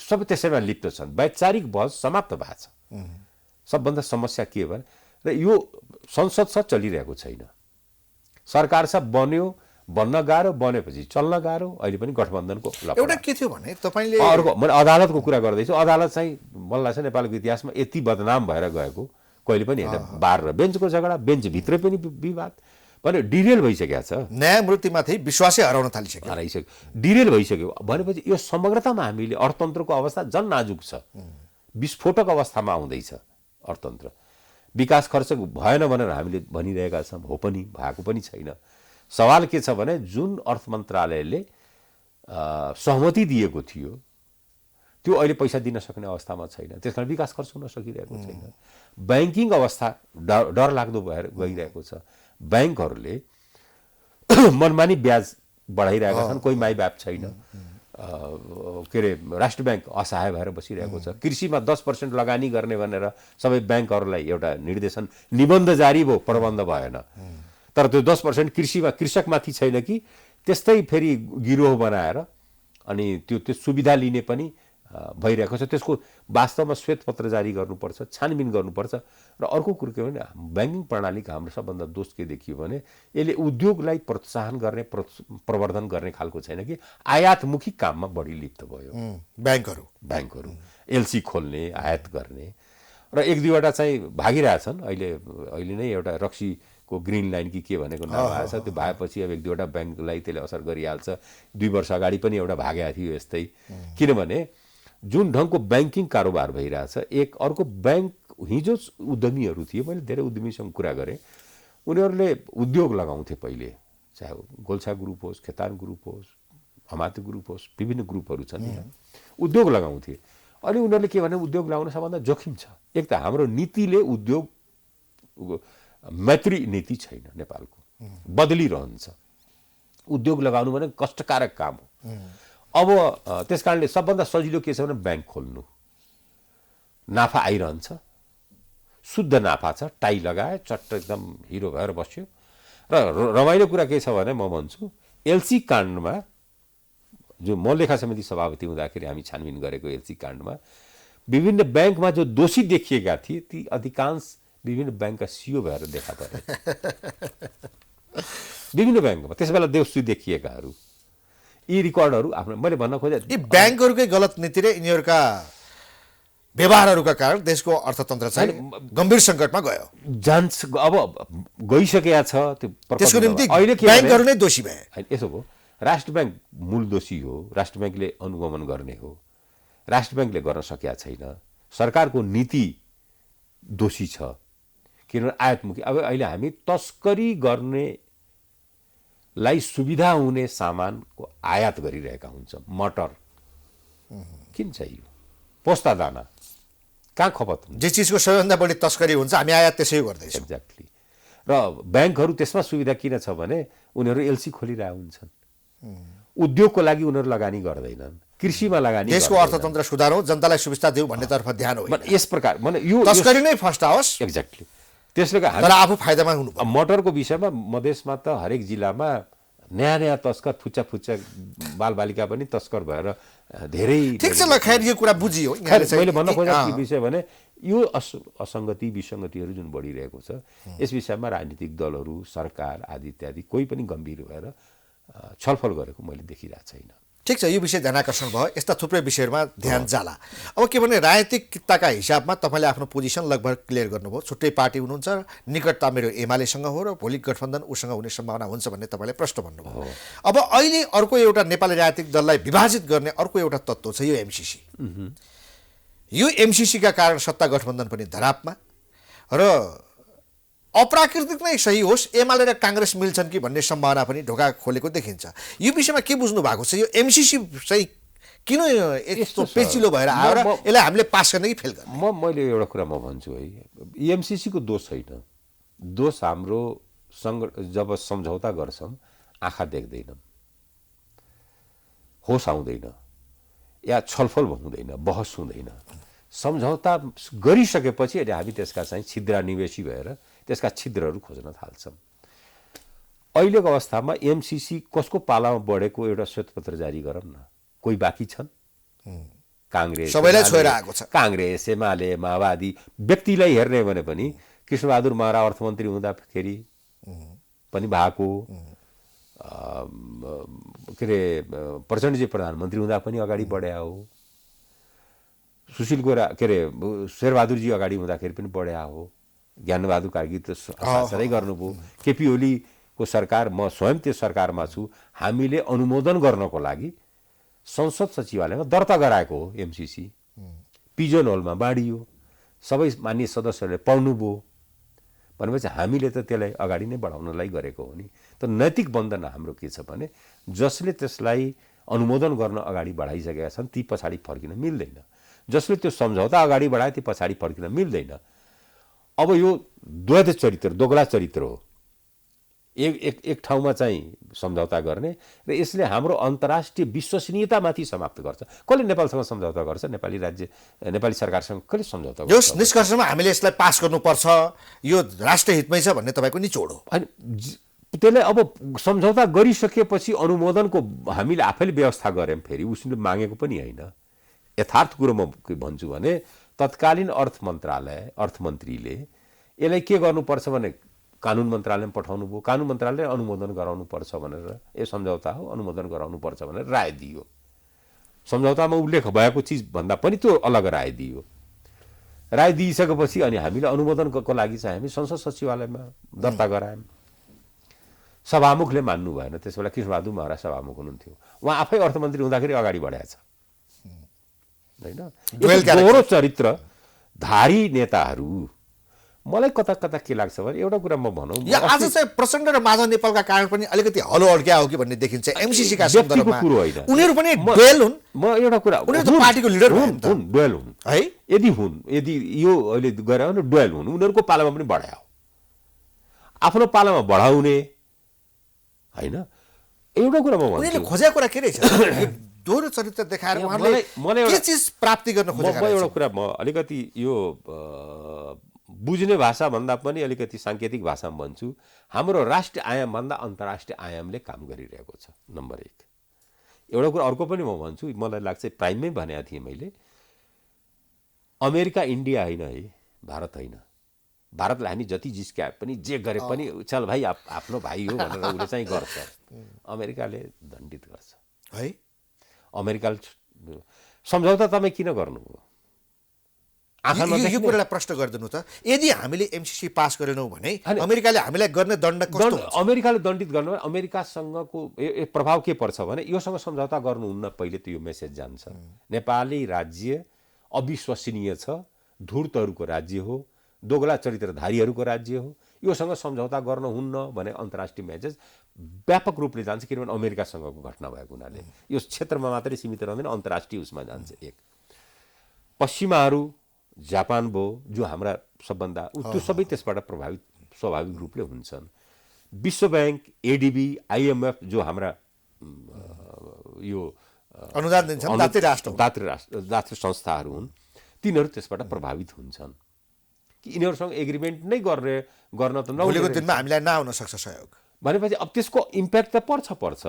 D: सबै त्यसैमा लिप्त छन् वैचारिक बहस समाप्त भएको छ सबभन्दा समस्या के भने र यो संसद छ चलिरहेको छैन सरकार छ बन्यो बन्न गाह्रो बनेपछि चल्न गाह्रो अहिले पनि गठबन्धनको
C: एउटा के थियो भने तपाईले
D: अर्को मैले अदालतको कुरा गर्दैछु अदालत चाहिँ मलाई लाग्छ नेपालको इतिहासमा यति बदनाम भएर गएको कहिले पनि होइन बार र बेन्चको झगडा बेन्चभित्रै पनि विवाद भने डिरेल भइसकेको छ
C: न्यायमूर्तिमाथि विश्वासै हराउन
D: थालिसक्यो डिरेल भइसक्यो भनेपछि यो समग्रतामा हामीले अर्थतन्त्रको अवस्था झन् नाजुक छ विस्फोटक अवस्थामा आउँदैछ अर्थतन्त्र विकास खर्च भएन भनेर हामीले भनिरहेका छौँ हो पनि भएको पनि छैन सवाल के छ भने जुन अर्थ मन्त्रालयले सहमति दिएको थियो त्यो अहिले पैसा दिन सक्ने अवस्थामा छैन त्यसकारण विकास खर्च हुन सकिरहेको छैन ब्याङ्किङ अवस्था डर लाग्दो भएर गइरहेको छ ब्याङ्कहरूले मनमानी ब्याज बढाइरहेका छन् कोही माई बाप छैन के अरे राष्ट्र ब्याङ्क असहाय भएर बसिरहेको छ कृषिमा 10% लगानी गर्ने भनेर सबै ब्याङ्कहरूलाई एउटा निर्देशन निबन्ध जारी भयो प्रबन्ध भएन तर त्यो 10% कृषिमा कृषकमाथि छैन कि त्यस्तै फेरि गिरोह बनाएर अनि त्यो सुविधा लिने पनि भइरहेको छ त्यसको वास्तवमा श्वेतपत्र जारी गर्नुपर्छ छानबिन गर्नुपर्छ र अर्को कुरो के भने ब्याङ्किङ प्रणालीको हाम्रो सबभन्दा दोष के देखियो भने यसले उद्योगलाई प्रोत्साहन गर्ने प्रवर्धन गर्ने खालको छैन कि आयातमुखी काममा बढी लिप्त भयो ब्याङ्कहरू एलसी खोल्ने आयात गर्ने र 1-2वटा चाहिँ भागिरहेछन् अहिले नै एउटा रक्सीको ग्रिन लाइन कि के भनेको नाम आएछ त्यो भएपछि अब 1-2वटा ब्याङ्कलाई त्यसले असर गरिहाल्छ 2 वर्ष अगाडि पनि एउटा भागेको थियो यस्तै किनभने जुन ढङ्गको ब्याङ्किङ कारोबार भइरहेछ एक अर्को ब्याङ्क हिजो उद्यमीहरू थिए मैले धेरै उद्यमीसँग कुरा गरेँ उनीहरूले उद्योग लगाउँथे पहिले चाहे गोल्छा ग्रुप होस् खेतान ग्रुप होस् हमाते ग्रुप होस् विभिन्न ग्रुपहरू छन् उद्योग लगाउँथे अनि उनीहरूले के भने उद्योग लगाउन सबभन्दा जोखिम छ एक त हाम्रो नीतिले उद्योग मैत्री नीति छैन नेपालको बदलिरहन्छ उद्योग लगाउनु भने कष्टकारक काम हो अब त्यसकारणले सबभन्दा सजिलो के छ भने ब्याङ्क खोल्नु नाफा आइरहन्छ शुद्ध नाफा छ टाई लगाए चट्ट एकदम हिरो भएर बस्यो र रमाइलो कुरा के छ भने म भन्छु एलसी काण्डमा जो म लेखा समिति सभापति हुँदाखेरि हामी छानबिन गरेको एलसी काण्डमा विभिन्न ब्याङ्कमा जो दोषी देखिएका थिए ती अधिकांश विभिन्न ब्याङ्कका सिओ भएर देखा परे विभिन्न ब्याङ्कमा त्यसबेला दोषी देखिएकाहरू यी रिकर्डहरू आफ्नो मैले भन्न खोजे
C: यी ब्याङ्कहरूकै गलत नीति र यिनीहरूका व्यवहारहरूका कारण देशको अर्थतन्त्र चाहिँ गम्भीर सङ्कटमा गयो
D: जान्छ अब गइसकेका छ त्यो
C: त्यसको निम्ति ब्याङ्कहरू नै दोषी भए
D: यसो हो राष्ट्र ब्याङ्क मूल दोषी हो राष्ट्र ब्याङ्कले अनुगमन गर्ने हो राष्ट्र ब्याङ्कले गर्न सकेका छैन सरकारको नीति दोषी छ किनभने आयातमुखी अब अहिले हामी तस्करी गर्नेलाई सुविधा हुने सामानको आयात गरिरहेका हुन्छौँ। मटर किन चाहियो, पोस्ता दाना कहाँ खपत हुन्छ?
C: जे चिजको सबैभन्दा बढी तस्करी हुन्छ हामी आयात त्यसै गर्दैछौँ।
D: एक्ज्याक्टली। र ब्याङ्कहरू त्यसमा सुविधा किन छ भने उनीहरू एलसी खोलिरहेका हुन्छन्। उद्योगको लागि उनीहरू लगानी गर्दैनन्, कृषिमा लगानी
C: देशको अर्थतन्त्र सुधारौँ, जनतालाई सुविस्ता देऊ भन्नेतर्फ ध्यान हो।
D: यस प्रकार भने यो
C: तस्करी नै फर्स्ट आओस्।
D: एक्ज्याक्टली। त्यसले गर्दा
C: तर आफू फाइदामा हुनु पर्यो।
D: मटरको विषयमा मधेसमा त हरेक जिल्लामा नयाँ तस्कर फुच्चा बालबालिका पनि तस्कर भएर धेरै।
C: ठिक छ, ल खैर यो कुरा बुझियो।
D: मैले भन्न खोजेको विषय भने यो असङ्गति विसङ्गतिहरू जुन बढिरहेको छ यस विषयमा राजनीतिक दलहरू, सरकार आदि इत्यादि कोही पनि गम्भीर भएर छलफल गरेको मैले देखिरहेको छैन।
C: ठिक छ, यो विषय ध्यानाकर्षण भयो। यस्ता थुप्रै विषयहरूमा ध्यान जाला। अब के भने राजनीतिकताका हिसाबमा तपाईँले आफ्नो पोजिसन लगभग क्लियर गर्नुभयो। छुट्टै पार्टी हुनुहुन्छ, निकटता मेरो एमालेसँग हो र भोलि गठबन्धन उसँग हुने सम्भावना हुन्छ भन्ने तपाईँले प्रश्न भन्नुभयो। अब अहिले अर्को एउटा नेपाली राजनीतिक दललाई विभाजित गर्ने अर्को एउटा तत्त्व छ, यो एमसिसी। यो एमसिसीका कारण सत्ता गठबन्धन पनि धरापमा र अप्राकृतिक नै सही होस् एमाले र काङ्ग्रेस मिल्छन् कि भन्ने सम्भावना पनि ढोका खोलेको देखिन्छ। यो विषयमा के बुझ्नु भएको छ? यो एमसिसी चाहिँ किन यस्तो पेचिलो भएर आयो र यसलाई हामीले पास गर्ने कि फेल गर्ने?
D: मैले एउटा कुरा म भन्छु है, एमसिसीको दोष छैन। दोष हाम्रो जब सम्झौता गर्छौँ आँखा देख्दैनौँ, होस आउँदैन, या छलफल हुँदैन, बहस हुँदैन। सम्झौता गरिसकेपछि अहिले हामी त्यसका चाहिँ छिद्रानिवेशी भएर त्यसका छिद्रहरू खोज्न थाल्छौँ। अहिलेको अवस्थामा एमसिसी कसको पालामा बढेको एउटा श्वेतपत्र जारी गरौँ न। कोही बाँकी छन्? काङ्ग्रेस
C: सबैलाई छोएर आएको छ।
D: काङ्ग्रेस, एमाले, माओवादी। व्यक्तिलाई हेर्ने भने पनि कृष्णबहादुर महरा अर्थमन्त्री हुँदाखेरि पनि भएको, के अरे प्रचण्डजी प्रधानमन्त्री हुँदा पनि अगाडि बढ्या हो, सुशील गोरा के अरे शेरबहादुरजी अगाडि हुँदाखेरि पनि बढ्या हो, ज्ञानबहादुर कार्की त सासरै गर्नुभयो, केपी ओलीको सरकार, म स्वयं त्यो सरकारमा छु। हामीले अनुमोदन गर्नको लागि संसद सचिवालयमा दर्ता गराएको हो एमसिसी। पिजन होलमा बाँडियो, सबै मान्य सदस्यहरूले पढ्नुभयो भनेपछि हामीले त त्यसलाई अगाडि नै बढाउनलाई गरेको हो नि। त नैतिक बन्धन हाम्रो के छ भने जसले त्यसलाई अनुमोदन गर्न अगाडि बढाइसकेका छन् ती पछाडि फर्किन मिल्दैन, जसले त्यो सम्झौता अगाडि बढाए ती पछाडि फर्किन मिल्दैन। अब यो द्वैध चरित्र, दोगला चरित्र हो। एक ठाउँमा चाहिँ सम्झौता गर्ने र यसले हाम्रो अन्तर्राष्ट्रिय विश्वसनीयतामाथि समाप्त गर्छ। कसले नेपालसँग सम्झौता गर्छ? नेपाली राज्य, नेपाली सरकारसँग कसले सम्झौता गर्छ?
C: यस निष्कर्षमा हामीले यसलाई पास गर्नुपर्छ, यो राष्ट्रिय हितमै छ भन्ने तपाईँको निचोड हो।
D: अनि त्यसलाई अब सम्झौता गरिसकेपछि अनुमोदनको हामीले आफैले व्यवस्था गऱ्यौँ, फेरि उसले मागेको पनि होइन। यथार्थ कुरो म के भन्छु भने तत्कालीन अर्थमन्त्रीले यसलाई के गर्नुपर्छ भने कानुन मन्त्रालयमा पठाउनु भयो, कानुन मन्त्रालयले अनुमोदन गराउनु पर्छ भनेर, यो सम्झौता हो अनुमोदन गराउनु पर्छ भनेर राय दियो। सम्झौतामा उल्लेख भएको चिज भन्दा पनि त्यो अलग राय दियो। राय दिइसकेपछि अनि हामीले अनुमोदनको लागि चाहिँ हामी संसद सचिवालयमा दर्ता गरायौँ। सभामुखले मान्नु भएन, त्यस बेला कृष्णबहादुर महरा सभामुख हुनुहुन्थ्यो। उहाँ आफै अर्थमन्त्री हुँदाखेरि अगाडि बढाएको छ होइन। दोहोरो चरित्रधारी नेताहरू, मलाई कता कता के लाग्छ भने एउटा कुरा म भनौँ,
C: आज चाहिँ प्रचण्ड र माधव नेपालका कारण पनि अलिकति हलो अड्क्या हो कि भन्ने देखिन्छ एमसिसीका सन्दर्भमा।
D: कुरो होइन,
C: उनीहरू पनि डुएल हुन्।
D: म एउटा कुरा,
C: उनीहरू त पार्टीको लिडर हुन्,
D: डुएल हुन्
C: है।
D: यदि यो अहिले गरे भने डुएल हुन्, उनीहरूको पालामा पनि बढायो। आफ्नो पालामा बढाउने होइन। एउटा कुरा म भन्छु,
C: उनीहरूले खोजेको कुरा के रहेछ? दोहोरो चरित्र देखाएर उहाँले के चिज प्राप्ति गर्न खोजेका रहेछ?
D: एउटा कुरा म अलिकति यो बुझ्ने भाषा भन्दा पनि अलिकति साङ्केतिक भाषामा भन्छु। हाम्रो राष्ट्रिय आयामभन्दा अन्तर्राष्ट्रिय आयामले काम गरिरहेको छ, नम्बर 1। एउटा कुरा अर्को पनि म भन्छु, मलाई लाग्छ प्राइममै भनेको थिएँ मैले, अमेरिका इन्डिया होइन है, भारत होइन। भारतलाई हामी जति जिस्काए पनि जे गरे पनि चल भाइ आफ्नो भाइ हो भनेर उसले चाहिँ गर्छ। अमेरिकाले दण्डित गर्छ
C: है।
D: अमेरिकाले सम्झौता तपाईँ किन गर्नुभयो?
C: यो कुरालाई प्रश्न गरिदिनु त। यदि हामीले एमसिसी पास गरेनौँ भने अमेरिकाले हामीलाई गर्ने दण्ड कस्तो हुन्छ?
D: अमेरिकाले दण्डित गर्नु अमेरिकासँगको प्रभाव के पर्छ भने योसँग सम्झौता गर्नुहुन्न, पहिले त यो मेसेज जान्छ। नेपाली राज्य अविश्वसनीय छ, धूर्तहरूको राज्य हो, दोगला चरित्रधारीहरूको राज्य हो, योसँग सम्झौता गर्न हुन्न भने अन्तर्राष्ट्रिय म्याचेस व्यापक रूपले जान्छ, किनभने अमेरिकासँगको घटना भएको हुनाले यो क्षेत्रमा मात्रै सीमित रहँदैन, अन्तर्राष्ट्रिय उसमा जान्छ। एक पश्चिमाहरू जापान भयो जो हाम्रा सबभन्दा त्यो सबै त्यसबाट प्रभावित स्वाभाविक रूपले हुन्छन्। विश्व ब्याङ्क, एडिबी, आइएमएफ जो हाम्रा यो
C: अनुदान दिन्छन्
D: दात्री संस्थाहरू हुन्, तिनीहरू त्यसबाट प्रभावित हुन्छन् कि यिनीहरूसँग एग्रिमेन्ट नै गर्न त
C: भोलिको दिनमा हामीलाई नआउन सक्छ सहयोग
D: भनेपछि अब त्यसको इम्प्याक्ट त पर्छ।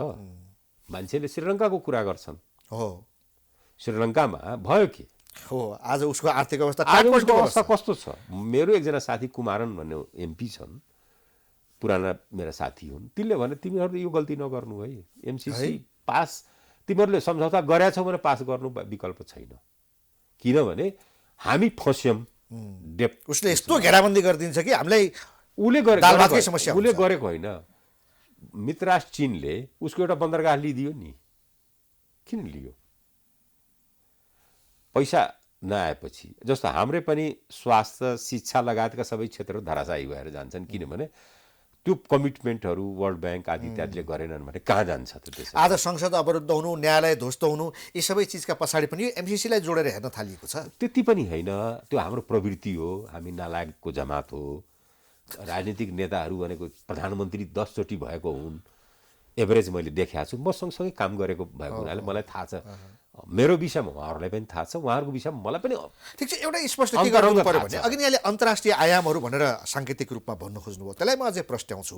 D: मान्छेले श्रीलङ्काको कुरा गर्छन्,
C: हो
D: श्रीलङ्कामा भयो के
C: हो, आज उसको आर्थिक अवस्था
D: कस्तो छ। मेरो एकजना साथी कुमारन भन्ने एमपी छन्, पुराना मेरा साथी हुन्, तिनले भने तिमीहरूले यो गल्ती नगर्नु है, एमसिसी पास तिमीहरूले सम्झौता गरेछौ भने पास गर्नु विकल्प छैन, किनभने हामी फस्यौँ।
C: उसले यस्तो घेराबन्दी गरिदिन्छ कि हामीलाई
D: उसले गरेको होइन। मित्रराष्ट्र चीनले उसको एउटा बन्दरगाह लिदियो नि, किन लियो? पैसा नआएपछि। जस्तो हाम्रै पनि स्वास्थ्य, शिक्षा लगायतका सबै क्षेत्रहरू धराशायी भएर जान्छन्, किनभने त्यो कमिटमेन्टहरू वर्ल्ड ब्याङ्क आदि इत्यादिले गरेनन् भने कहाँ जान्छ त त्यसो?
C: आज संसद अवरुद्ध हुनु, न्यायालय ध्वस्त हुनु, यी सबै चिजका पछाडि पनि यो एमसिसीलाई जोडेर हेर्न थालिएको छ।
D: त्यति पनि होइन, त्यो हाम्रो प्रवृत्ति हो, हामी नालायकको जमात हो। राजनीतिक नेताहरू भनेको प्रधानमन्त्री 10 चोटि भएको हुन्, एभरेज मैले देखाएको छु। म सँगसँगै काम गरेको भएको हुनाले मलाई थाहा छ, मेरो विषयमा उहाँहरूलाई पनि थाहा छ, उहाँहरूको विषयमा मलाई पनि
C: ठिक छ। एउटा स्पष्ट के गर्नु पर्यो भने अघि यहाँले अन्तर्राष्ट्रिय आयामहरू भनेर साङ्केतिक रूपमा भन्नु खोज्नुभयो, त्यसलाई म अझै प्रश्नाउँछु।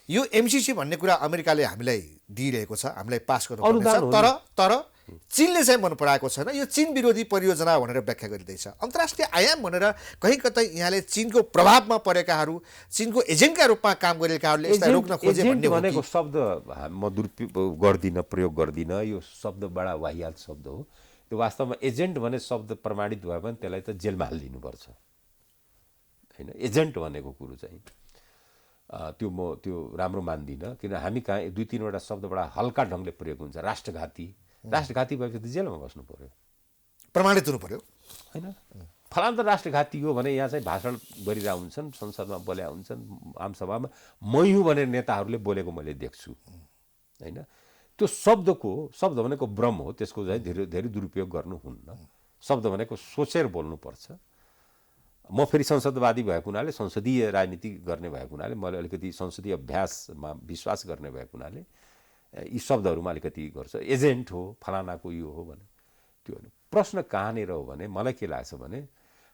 C: यो एमसिसी भन्ने कुरा अमेरिकाले हामीलाई दिइरहेको छ, हामीलाई पास गर्नु तर चीनले चाहिँ मन पराएको छैन। यो चीन विरोधी परियोजना भनेर व्याख्या गरिँदैछ। अन्तर्राष्ट्रिय आयाम भनेर कहीँ कतै यहाँले चीनको प्रभावमा परेकाहरू, चीनको एजेन्टका रूपमा काम गरेकाहरूले यसलाई रोक्न खोजे भन्ने
D: भनेको शब्द म प्रयोग गर्दिनँ। यो शब्द बडा वाहियात शब्द हो। त्यो वास्तवमा एजेन्ट भने शब्द प्रमाणित भयो भने त्यसलाई त जेलमा हालिदिनुपर्छ होइन। एजेन्ट भनेको कुरो चाहिँ त्यो राम्रो मान्दिनँ, किन हामी कहाँ 2-3वटा शब्द बडा हल्का ढङ्गले प्रयोग हुन्छ। राष्ट्रघाती भएपछि त जेलमा बस्नु पर्यो,
C: प्रमाणित हुनु पर्यो
D: होइन। फलाम त राष्ट्रघाती हो भने यहाँ चाहिँ भाषण गरिरहेका हुन्छन्, संसदमा बोलेका हुन्छन्, आमसभामा मै हुँ भनेर नेताहरूले बोलेको मैले देख्छु होइन। त्यो शब्द भनेको ब्रह्म हो, त्यसको चाहिँ धेरै धेरै दुरुपयोग गर्नुहुन्न। शब्द भनेको सोचेर बोल्नुपर्छ। म फेरि संसदवादी भएको हुनाले, संसदीय राजनीति गर्ने भएको हुनाले, मैले अलिकति संसदीय अभ्यासमा विश्वास गर्ने भएको हुनाले यी शब्दहरूमा अलिकति गर्छ। एजेन्ट हो, फलानाको यो हो भने त्यो प्रश्न कहाँनिर हो भने मलाई के लाग्छ भने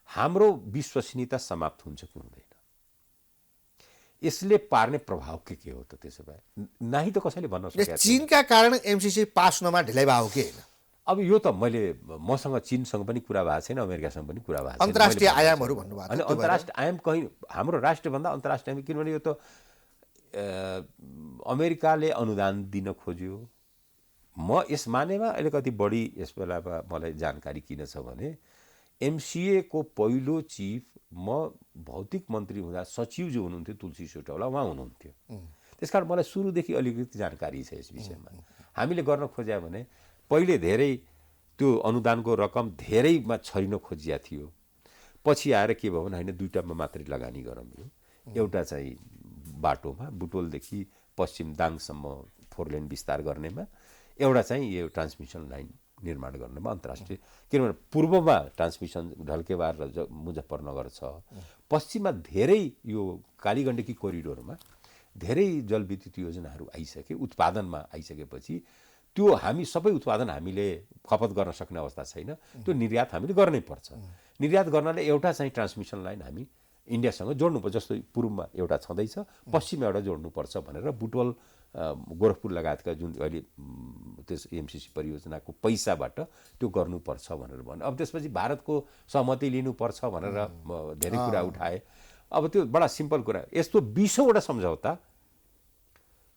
D: हाम्रो विश्वसनीयता समाप्त हुन्छ कि हुँदैन, यसले पार्ने प्रभाव के हो त? त्यसो भए नाही त कसैले भन्न सक्दैन।
C: चीनका कारण एमसिसी पास हुनमा ढिलाइ भयो कि होइन?
D: अब यो त मसँग चीनसँग पनि कुरा भएको छैन, अमेरिकासँग पनि कुरा भएको छैन।
C: अन्तर्राष्ट्रिय आयामहरू भन्नुभएको
D: अनि अन्तर्राष्ट्रिय आयाम कहीँ हाम्रो राष्ट्रभन्दा अन्तर्राष्ट्रिय आयाम, किनभने यो त अमेरिकाले अनुदान दिन खोज्यो। म यस मानेमा अलिकति बढी यस बेलामा मलाई जानकारी किन छ भने एमसिए को पहिलो चिफ म भौतिक मन्त्री हुँदा सचिव जो हुनुहुन्थ्यो तुलसी सोटौला, उहाँ हुनुहुन्थ्यो। त्यसकारण मलाई सुरुदेखि अलिकति जानकारी छ यस विषयमा। हामीले गर्न खोज्या भने पहिले धेरै त्यो अनुदानको रकम धेरैमा छरिन खोजिया थियो। पछि आएर के भयो भने होइन, 2टामा मात्रै लगानी गरौँ। एउटा चाहिँ बाटोमा बुटोलदेखि पश्चिम दाङसम्म 4 लेन विस्तार गर्नेमा, एउटा चाहिँ यो ट्रान्समिसन लाइन निर्माण गर्नेमा अन्तर्राष्ट्रिय। किनभने पूर्वमा ट्रान्समिसन ढल्केवार र मुजफ्फरनगर छ, पश्चिममा धेरै यो कालीगण्डकी कोरिडोरमा धेरै जलविद्युत योजनाहरू आइसके, उत्पादनमा आइसकेपछि त्यो हामी सबै उत्पादन हामीले खपत गर्न सक्ने अवस्था छैन, त्यो निर्यात हामीले गर्नै पर्छ। निर्यात गर्नाले एउटा चाहिँ ट्रान्समिसन लाइन हामी इन्डियासँग जोड्नुपर्छ। जस्तो पूर्वमा एउटा छँदैछ, पश्चिममा एउटा जोड्नुपर्छ भनेर बुटवल गोरखपुर लगायतका जुन अहिले त्यस एमसिसी परियोजनाको पैसाबाट त्यो गर्नुपर्छ भनेर भन्यो। अब त्यसपछि भारतको सहमति लिनुपर्छ भनेर धेरै कुरा उठाए। अब त्यो बडा सिम्पल कुरा, यस्तो 20औँवटा सम्झौता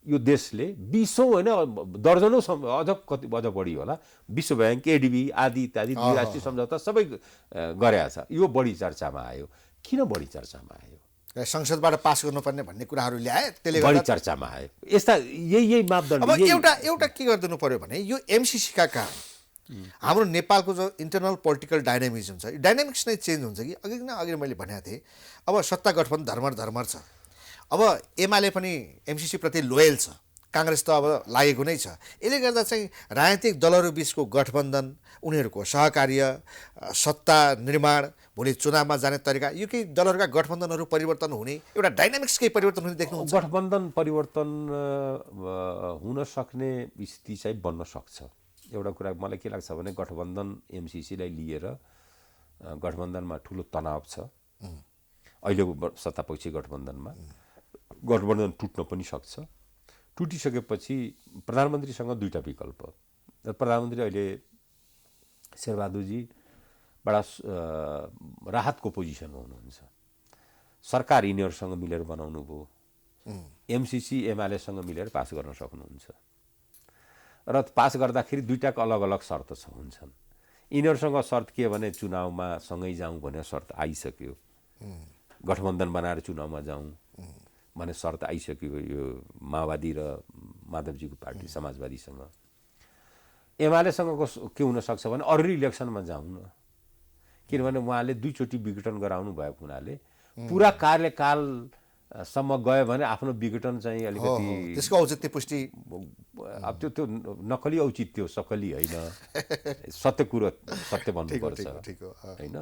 D: यो देशले 20औँ होइन दर्जनौँ अझ बढी होला, विश्व ब्याङ्क, एडिबी आदि इत्यादि द्विराष्ट्रिय सम्झौता सबै गरेका छ। यो बढी चर्चामा आयो। किन बढी चर्चामा आयो?
C: संसदबाट पास गर्नुपर्ने भन्ने कुराहरू ल्याए, त्यसले
D: बढी चर्चामा आयो। यस्ता यही मापदण्ड।
C: अब एउटा के गरिदिनु पर्यो भने यो एमसिसीका कारण हाम्रो नेपालको जो इन्टरनल पोलिटिकल डाइनामिक्स हुन्छ, यो डाइनामिक्स नै चेन्ज हुन्छ कि अघि मैले भनेको थिएँ, अब सत्ता गठबन्धन धर्मर छ। अब एमाले पनि एमसिसी प्रति लोयल छ, काङ्ग्रेस त अब लागेको नै छ। यसले गर्दा चाहिँ राजनीतिक दलहरू बिचको गठबन्धन, उनीहरूको सहकार्य, सत्ता निर्माण, भोलि चुनावमा जाने तरिका, यो केही दलहरूका गठबन्धनहरू परिवर्तन हुने, एउटा डाइनामिक्स केही परिवर्तन हुने देख्नुहुन्छ?
D: गठबन्धन परिवर्तन हुन सक्ने स्थिति चाहिँ बन्न सक्छ। एउटा कुरा मलाई के लाग्छ भने गठबन्धन एमसिसीलाई लिएर गठबन्धनमा ठुलो तनाव छ। अहिलेको सत्तापक्षी गठबन्धनमा गठबन्धन टुट्न पनि सक्छ। टुटिसकेपछि प्रधानमन्त्रीसँग दुईवटा विकल्प। प्रधानमन्त्री अहिले शेरबहादुरजी बडा राहतको पोजिसनमा हुनुहुन्छ। सरकार यिनीहरूसँग मिलेर बनाउनु भयो, एमसिसी एमालेसँग मिलेर पास गर्न सक्नुहुन्छ र पास गर्दाखेरि दुईटाको अलग अलग शर्त हुन्छन्। यिनीहरूसँग शर्त के भने चुनावमा सँगै जाउँ भनेर शर्त आइसक्यो, गठबन्धन बनाएर चुनावमा जाउँ भन्ने शर्त आइसक्यो यो माओवादी र माधवजीको पार्टी समाजवादीसँग। एमालेसँगको के हुनसक्छ भने अर्ली इलेक्सनमा जाउँ न, किनभने उहाँले दुईचोटि विघटन गराउनु भएको हुनाले पुरा कार्यकालसम्म गयो भने आफ्नो विघटन चाहिँ अलिकति
C: त्यसको औचित्य पुष्टि,
D: अब त्यो नकली औचित्य हो, सकली होइन। सत्य कुरो सत्य भन्नुपर्छ होइन।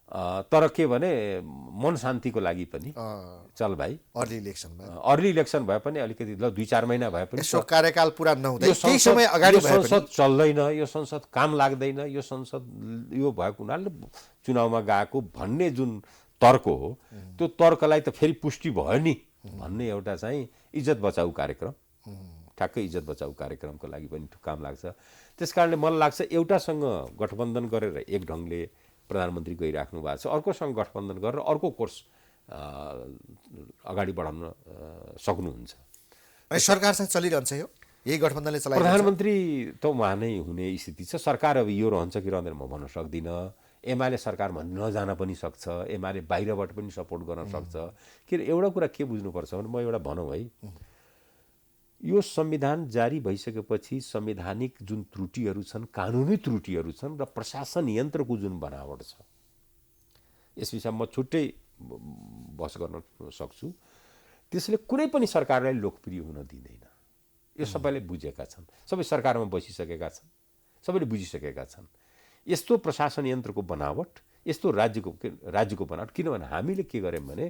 D: तर के भने मन शान्तिको लागि पनि चल भाइ अर्ली इलेक्सन भए पनि अलिकति ल 2-4 महिना भए पनि
C: यसो कार्यकाल पुरा नहुँदै केही समय अगाडि भए पनि
D: संसद चल्दैन, यो संसद काम लाग्दैन, यो संसद यो भएको हुनाले चुनावमा गएको भन्ने जुन तर्क हो, त्यो तर्कलाई त फेरि पुष्टि भयो नि भन्ने एउटा चाहिँ इज्जत बचाउ कार्यक्रम, ठ्याक्कै इज्जत बचाउ कार्यक्रमको लागि पनि काम लाग्छ। त्यसकारणले मलाई लाग्छ एउटासँग गठबन्धन गरेर एक ढङ्गले प्रधानमन्त्री गइराख्नु भएको छ, अर्कोसँग गठबन्धन गरेर अर्को कोर्स अगाडि बढाउन सक्नुहुन्छ।
C: अनि सरकार चाहिँ चलिरहन्छ, यो यही गठबन्धनले चलाइरहन्छ।
D: प्रधानमन्त्री त उहाँ नै हुने स्थिति छ। सरकार अब यो रहन्छ कि रहँदैन म भन्न सक्दिनँ। एमाले सरकारमा नजान पनि सक्छ, एमाले बाहिरबाट पनि सपोर्ट गर्न सक्छ। किन एउटा कुरा के बुझ्नुपर्छ भने म एउटा भनौँ है, यो संविधान जारी भइसकेपछि संवैधानिक जुन त्रुटिहरू छन्, कानुनी त्रुटिहरू छन् र प्रशासन यन्त्रको जुन बनावट छ, यस विषयमा म छुट्टै बहस गर्न सक्छु। त्यसले कुनै पनि सरकारलाई लोकप्रिय हुन दिँदैन। यो सबैले बुझेका छन्, सबै सरकारमा बसिसकेका छन्, सबैले बुझिसकेका छन्। यस्तो प्रशासन यन्त्रको बनावट, यस्तो राज्यको बनावट, किनभने हामीले के गर्यौँ भने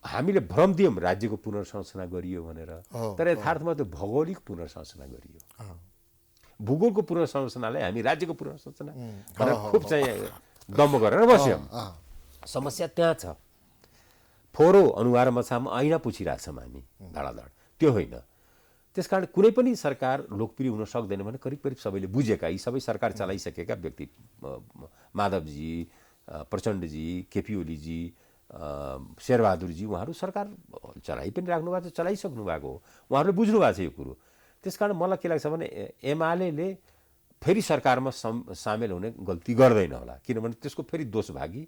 D: हामीले भ्रम दियौँ राज्यको पुनर्संरचना गरियो भनेर, तर यथार्थमा त्यो भौगोलिक पुनर्संरचना गरियो। भूगोलको पुनर्संरचनालाई हामी राज्यको पुनर्संरचना भनेर खुब चाहिँ दम्ब गरेर बस्यौँ। समस्या त्यहाँ छ। फोहोरो अनुहारमा छाम ऐना पुछिरहेछौँ हामी धडाधड, त्यो होइन। त्यसकारण कुनै पनि सरकार लोकप्रिय हुन सक्दैन भने करिब सबैले बुझेका, यी सबै सरकार चलाइसकेका व्यक्ति माधवजी, प्रचण्डजी, केपी ओलीजी, शेरबहादुरजी, उहाँहरू सरकार चलाइ पनि राख्नु भएको छ, चलाइसक्नु भएको हो, उहाँहरूले बुझ्नु भएको छ यो कुरो। त्यसकारण मलाई के लाग्छ भने एमाले फेरि सरकारमा सामेल हुने गल्ती गर्दैन होला, किनभने त्यसको फेरि दोष भागी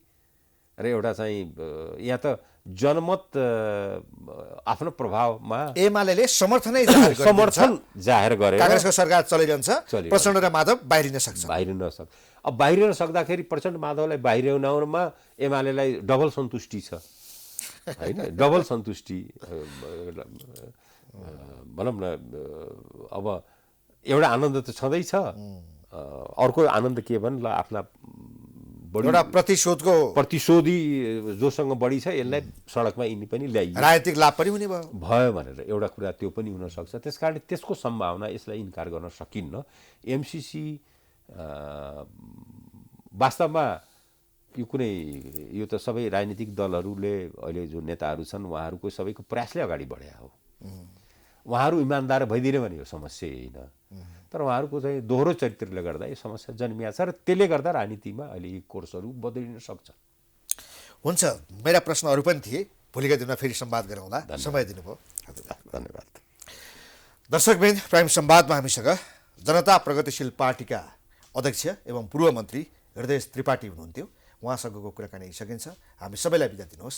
D: र एउटा चाहिँ यहाँ त जनमत आफ्नो प्रभावमा
C: एमाले समर्थन
D: जाहेर गरेर
C: कांग्रेसको सरकार चलिरहन्छ, प्रचण्ड र माधव बाहिरिन सक्छ।
D: अब बाहिरिन सक्दाखेरि प्रचण्ड माधवलाई बाहिरिनुमा एमालेलाई डबल सन्तुष्टि छ हैन, डबल सन्तुष्टि भनौँ न। अब एउटा आनन्द त छँदैछ, अर्को आनन्द के भने ल आफ्ना
C: एउटा
D: प्रतिशोधी जोसँग बढी छ यसलाई सडकमा यिनी पनि ल्याइयो,
C: राजनीतिक लाभ पनि हुने
D: भयो भनेर एउटा कुरा त्यो पनि हुनसक्छ। त्यसकारण त्यसको सम्भावना यसलाई इन्कार गर्न सकिन्न। एमसिसी वास्तवमा यो त सबै राजनीतिक दलहरूले अहिले जो नेताहरू छन् उहाँहरूको सबैको प्रयासले अगाडि बढाएको हो। उहाँहरू इमान्दार भइदिने भने यो समस्या होइन, तर उहाँहरूको चाहिँ दोहोरो चरित्रले गर्दा यो समस्या जन्मिया छ र त्यसले गर्दा राजनीतिमा अहिले यी कोर्सहरू बदलिन सक्छ।
C: हुन्छ, मेरा प्रश्नहरू पनि थिए, भोलिका दिनमा फेरि संवाद गरौँला, समय दिनुभयो,
D: धन्यवाद।
C: दर्शकवृन्द, प्राइम संवादमा हामीसँग जनता प्रगतिशील पार्टीका अध्यक्ष एवं पूर्व मन्त्री हृदय त्रिपाठी हुनुहुन्थ्यो। उहाँसँगको कुराकानी सकिन्छ। हामी सबैलाई बिदा दिनुहोस्।